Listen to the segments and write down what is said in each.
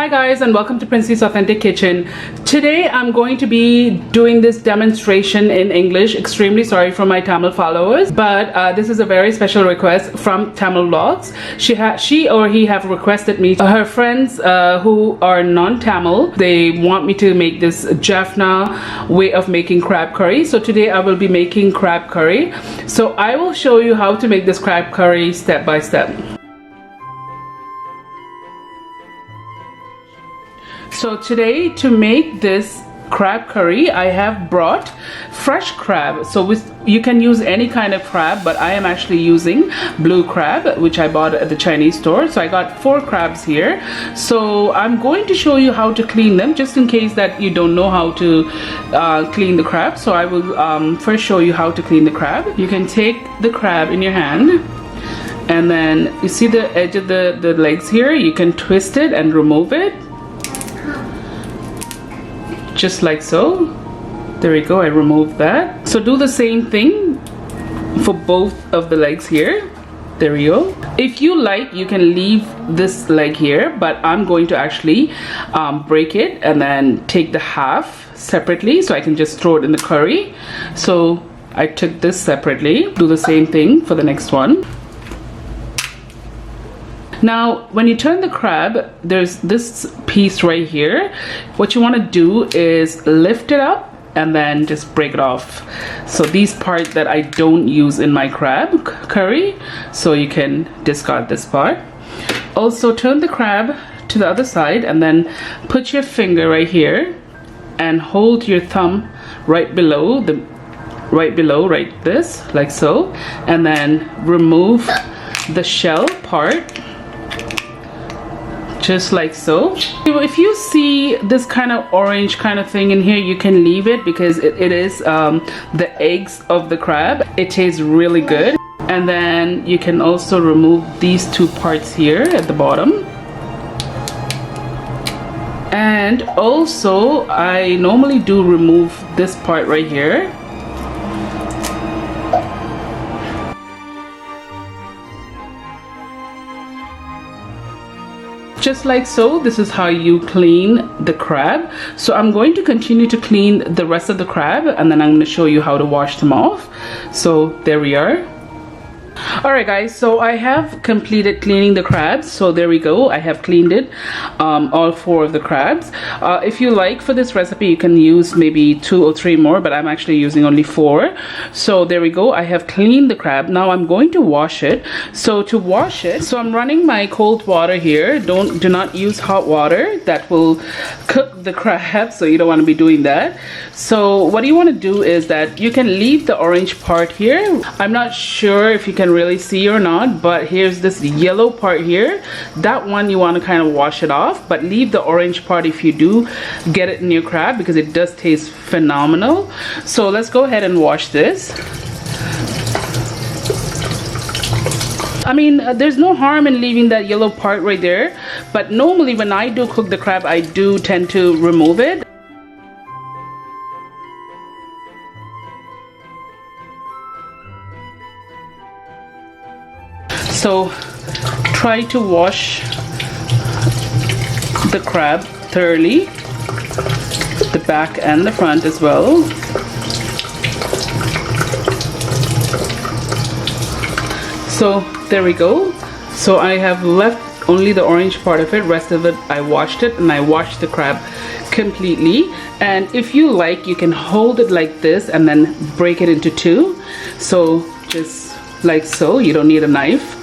Hi guys, and welcome to Princy's Authentic Kitchen. Today I'm going to be doing this demonstration in English. Extremely sorry for my Tamil followers, but this is a very special request from Tamil Vlogs. She or he have requested me. Her friends who are non-Tamil, they want me to make this Jaffna way of making crab curry. So today I will be making crab curry. So I will show you how to make this crab curry step by step. So today, to make this crab curry, I have brought fresh crab. So you can use any kind of crab, but I am actually using blue crab, which I bought at the Chinese store. So I got 4 crabs here. So I'm going to show you how to clean them, just in case that you don't know how to clean the crab. So I will first show you how to clean the crab. You can take the crab in your hand, and then you see the edge of the legs here. You can twist it and remove it. Just like so. There we go, I removed that. So do the same thing for both of the legs here. There we go. If you like, you can leave this leg here, but I'm going to actually break it and then take the half separately so I can just throw it in the curry. So I took this separately. Do the same thing for the next one. Now, when you turn the crab, there's this piece right here. What you want to do is lift it up and then just break it off. So these parts that I don't use in my crab curry, so you can discard this part. Also, turn the crab to the other side and then put your finger right here and hold your thumb right below right this, like so, and then remove the shell part. Just like so. If you see this kind of orange kind of thing in here, you can leave it because it is the eggs of the crab. It tastes really good. And then you can also remove these 2 parts here at the bottom. And also, I normally do remove this part right here. Just like so. This is how you clean the crab. So I'm going to continue to clean the rest of the crab, and then I'm going to show you how to wash them off. So there we are. Alright guys, so I have completed cleaning the crabs. So there we go, I have cleaned it, all 4 of the crabs. If you like, for this recipe you can use maybe 2 or 3 more, but I'm actually using only 4. So there we go, I have cleaned the crab. Now I'm going to wash it. So to wash it, so I'm running my cold water here. Do not use hot water. That will cook the crab, so you don't want to be doing that. So what you want to do is that you can leave the orange part here. I'm not sure if you can really see or not, but here's this yellow part here. That one you want to kind of wash it off, but leave the orange part if you do get it in your crab, because it does taste phenomenal. So let's go ahead and wash this. I mean, there's no harm in leaving that yellow part right there, but normally when I do cook the crab, I do tend to remove it. So try to wash the crab thoroughly, the back and the front as well. So there we go. So I have left only the orange part of it. Rest of it I washed it, and I washed the crab completely. And if you like, you can hold it like this and then break it into 2. So just like so. You don't need a knife.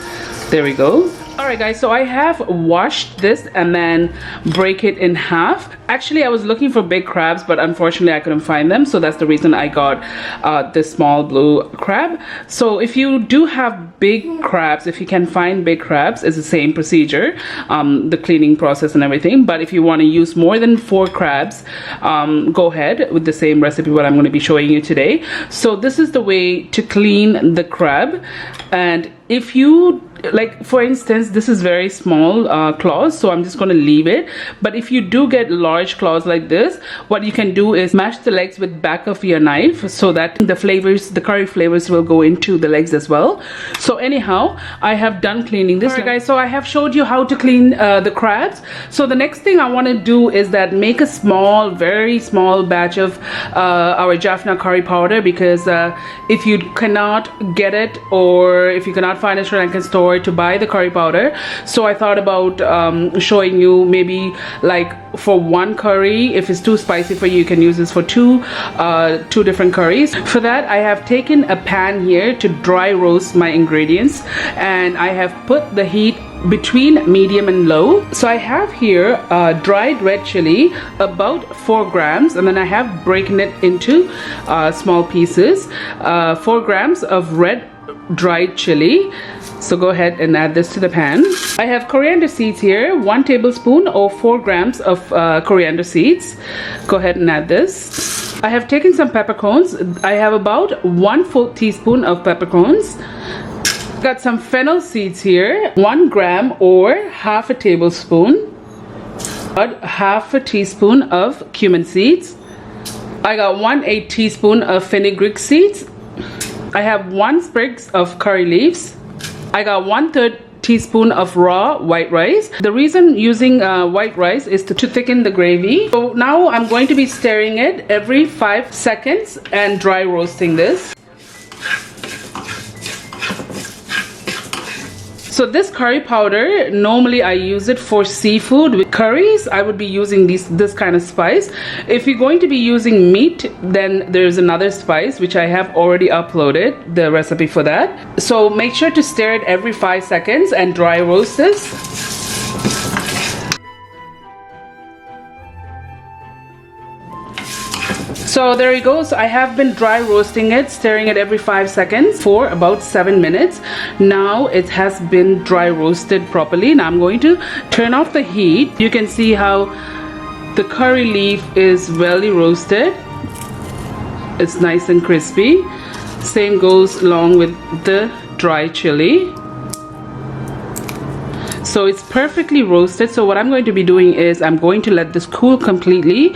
There we go. Alright guys, so I have washed this and then break it in half. Actually, I was looking for big crabs, but unfortunately I couldn't find them, so that's the reason I got this small blue crab. So if you do have big crabs, if you can find big crabs, it's the same procedure, the cleaning process and everything. But if you want to use more than 4 crabs, go ahead with the same recipe what I'm going to be showing you today. So this is the way to clean the crab, and if you, like for instance, this is very small claws, so I'm just going to leave it. But if you do get large claws like this, what you can do is mash the legs with back of your knife so that the flavors, the curry flavors, will go into the legs as well. So anyhow, I have done cleaning this. Alright guys, so I have showed you how to clean the crabs. So the next thing I want to do is that make a small, very small batch of our Jaffna curry powder, because if you cannot get it, or if you cannot find a Sri Lankan store to buy the curry powder, so I thought about showing you, maybe like for one curry, if it's too spicy for you, you can use this for two different curries. For that, I have taken a pan here to dry roast my ingredients, and I have put the heat between medium and low. So I have here dried red chili, about 4 grams, and then I have broken it into small pieces. 4 grams of red dried chili. So go ahead and add this to the pan. I have coriander seeds here, 1 tablespoon or 4 grams of coriander seeds. Go ahead and add this. I have taken some peppercorns. I have about 1 full teaspoon of peppercorns. Got some fennel seeds here, 1 gram or half a tablespoon. About half a teaspoon of cumin seeds. I got 1/8 teaspoon of fenugreek seeds. I have 1 sprig of curry leaves. I got 1/3 teaspoon of raw white rice. The reason using white rice is to thicken the gravy. So now I'm going to be stirring it every 5 seconds and dry roasting this. So this curry powder, normally I use it for seafood. With curries, I would be using this kind of spice. If you're going to be using meat, then there's another spice which I have already uploaded the recipe for that. So make sure to stir it every 5 seconds and dry roast this. So there you go. So I have been dry roasting it, stirring it every 5 seconds for about 7 minutes. Now it has been dry roasted properly. Now I'm going to turn off the heat. You can see how the curry leaf is well roasted. It's nice and crispy. Same goes along with the dry chili. So it's perfectly roasted. So what I'm going to be doing is I'm going to let this cool completely.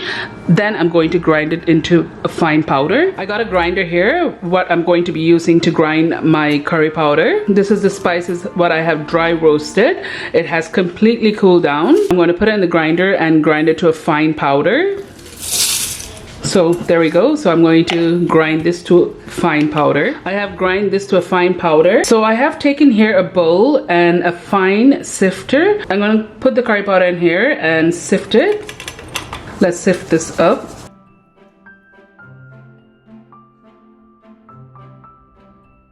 Then I'm going to grind it into a fine powder. I got a grinder here, what I'm going to be using to grind my curry powder. This is the spices what I have dry roasted. It has completely cooled down. I'm going to put it in the grinder and grind it to a fine powder. So there we go. So I'm going to grind this to fine powder. I have grind this to a fine powder. So I have taken here a bowl and a fine sifter. I'm going to put the curry powder in here and sift it. Let's sift this up.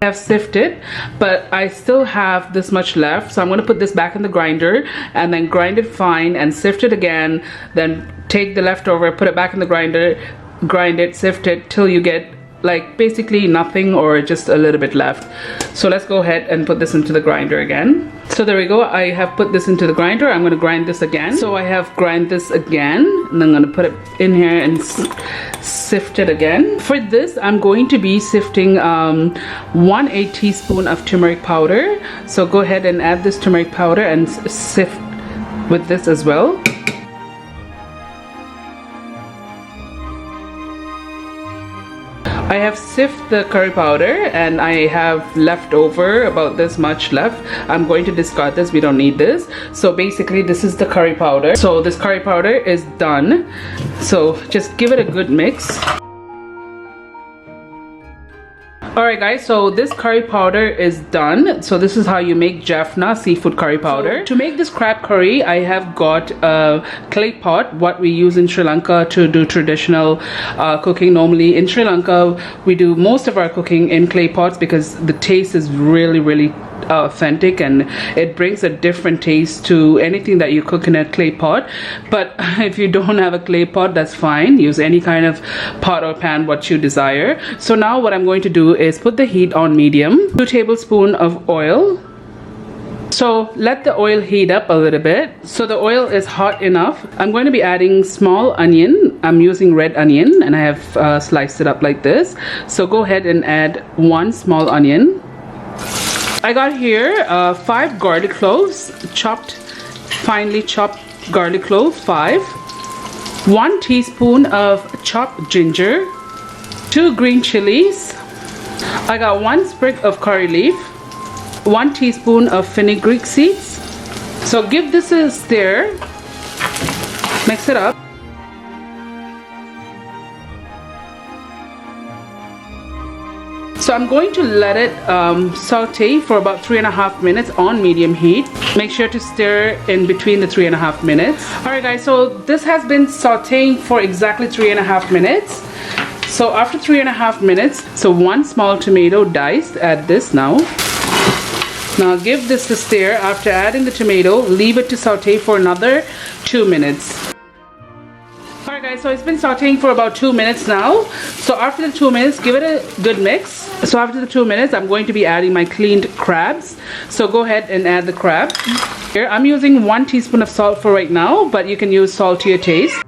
I have sifted, but I still have this much left, so I'm going to put this back in the grinder and then grind it fine and sift it again. Then take the leftover, put it back in the grinder, grind it, sift it till you get like basically nothing or just a little bit left. So let's go ahead and put this into the grinder again. So there we go. I have put this into the grinder. I'm going to grind this again. So I have grind this again, and I'm going to put it in here and sift it again. For this, I'm going to be sifting 1/8 teaspoon of turmeric powder. So go ahead and add this turmeric powder and sift with this as well. I have sifted the curry powder and I have left over about this much left. I'm going to discard this. We don't need this. So basically this is the curry powder. So this curry powder is done. So just give it a good mix. Alright guys, so this curry powder is done. So this is how you make Jaffna seafood curry powder. So to make this crab curry, I have got a clay pot, what we use in Sri Lanka to do traditional cooking. Normally in Sri Lanka, we do most of our cooking in clay pots because the taste is really authentic and it brings a different taste to anything that you cook in a clay pot. But if you don't have a clay pot, that's fine. Use any kind of pot or pan what you desire. So now what I'm going to do is put the heat on medium. 2 tablespoons of oil. So let the oil heat up a little bit. So the oil is hot enough. I'm going to be adding small onion. I'm using red onion and I have sliced it up like this. So go ahead and add 1 small onion. I got here 5 garlic cloves, finely chopped garlic cloves, 5. 1 teaspoon of chopped ginger, 2 green chilies. I got 1 sprig of curry leaf, 1 teaspoon of fenugreek seeds. So give this a stir, mix it up. So I'm going to let it saute for about 3.5 minutes on medium heat. Make sure to stir in between the 3.5 minutes. Alright guys, so this has been sauteing for exactly 3.5 minutes. So after 3.5 minutes, so 1 small tomato diced, add this now. Now give this a stir. After adding the tomato, leave it to saute for another 2 minutes. Alright guys, so it's been sauteing for about 2 minutes now. So after the 2 minutes, give it a good mix. So after the 2 minutes, I'm going to be adding my cleaned crabs. So go ahead and add the crab. Here, I'm using 1 teaspoon of salt for right now, but you can use salt to your taste.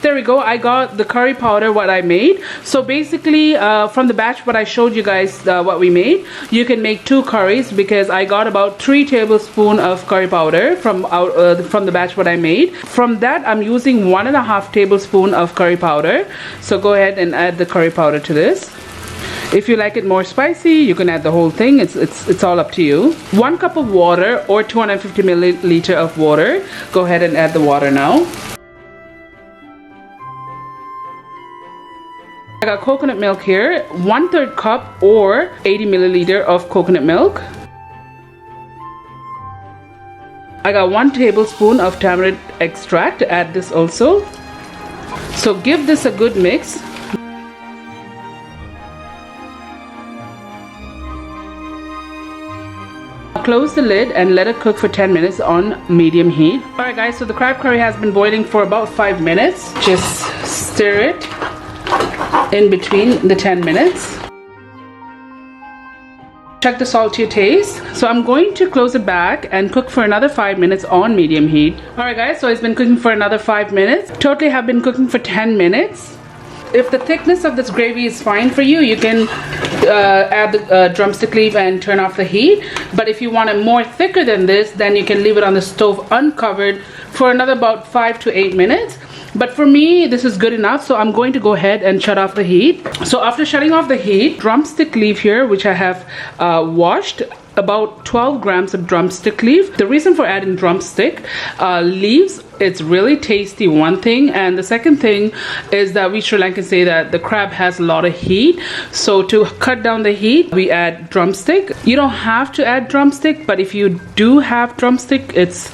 There we go. I got the curry powder what I made. So basically from the batch what I showed you guys what we made, you can make 2 curries because I got about 3 tablespoons of curry powder from the batch what I made. From that I'm using 1.5 tablespoon of curry powder. So go ahead and add the curry powder to this. If you like it more spicy, you can add the whole thing. It's all up to you. 1 cup of water or 250 milliliter of water. Go ahead and add the water now. I got coconut milk here, 1/3 cup or 80 milliliter of coconut milk. I got 1 tablespoon of tamarind extract. Add this also. So give this a good mix. Close the lid and let it cook for 10 minutes on medium heat. Alright guys, so the crab curry has been boiling for about 5 minutes. Just stir it in between the 10 minutes. Check the salt to your taste. So I'm going to close it back and cook for another 5 minutes on medium heat. Alright guys, so it's been cooking for another 5 minutes. Totally have been cooking for 10 minutes. If the thickness of this gravy is fine for you, you can add the drumstick leaf and turn off the heat. But if you want it more thicker than this, then you can leave it on the stove uncovered for another about 5 to 8 minutes. But for me, this is good enough, so I'm going to go ahead and shut off the heat. So after shutting off the heat, drumstick leaf here, which I have washed, about 12 grams of drumstick leaf. The reason for adding drumstick leaves, it's really tasty, one thing, and the second thing is that we Sri Lankans say that the crab has a lot of heat, so to cut down the heat we add drumstick. You don't have to add drumstick, but if you do have drumstick, it's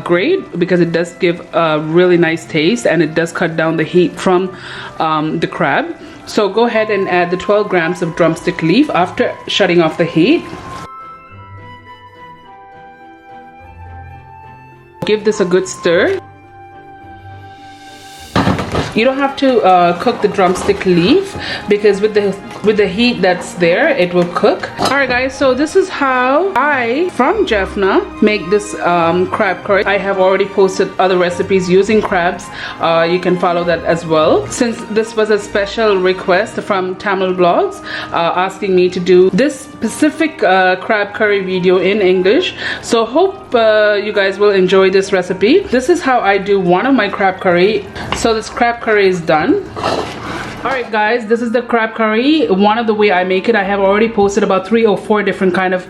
great because it does give a really nice taste and it does cut down the heat from the crab. So go ahead and add the 12 grams of drumstick leaf after shutting off the heat. Give this a good stir. You don't have to cook the drumstick leaf because with the heat that's there, it will cook. Alright guys, so this is how I, from Jaffna, make this crab curry. I have already posted other recipes using crabs. You can follow that as well. Since this was a special request from Tamil blogs asking me to do this specific crab curry video in English. So hope you guys will enjoy this recipe. This is how I do one of my crab curry. So this crab curry is done. Alright guys, this is the crab curry. One of the way I make it, I have already posted about 3 or 4 different kind of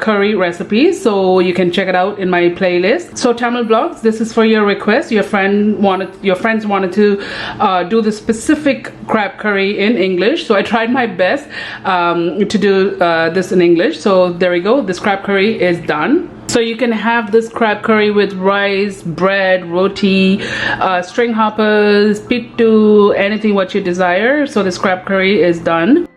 curry recipes, so you can check it out in my playlist. So Tamil blogs, this is for your request. Your friends wanted to do the specific crab curry in English, so I tried my best to do this in English. So there we go, this crab curry is done. So you can have this crab curry with rice, bread, roti, string hoppers, pittu, anything what you desire. So this crab curry is done.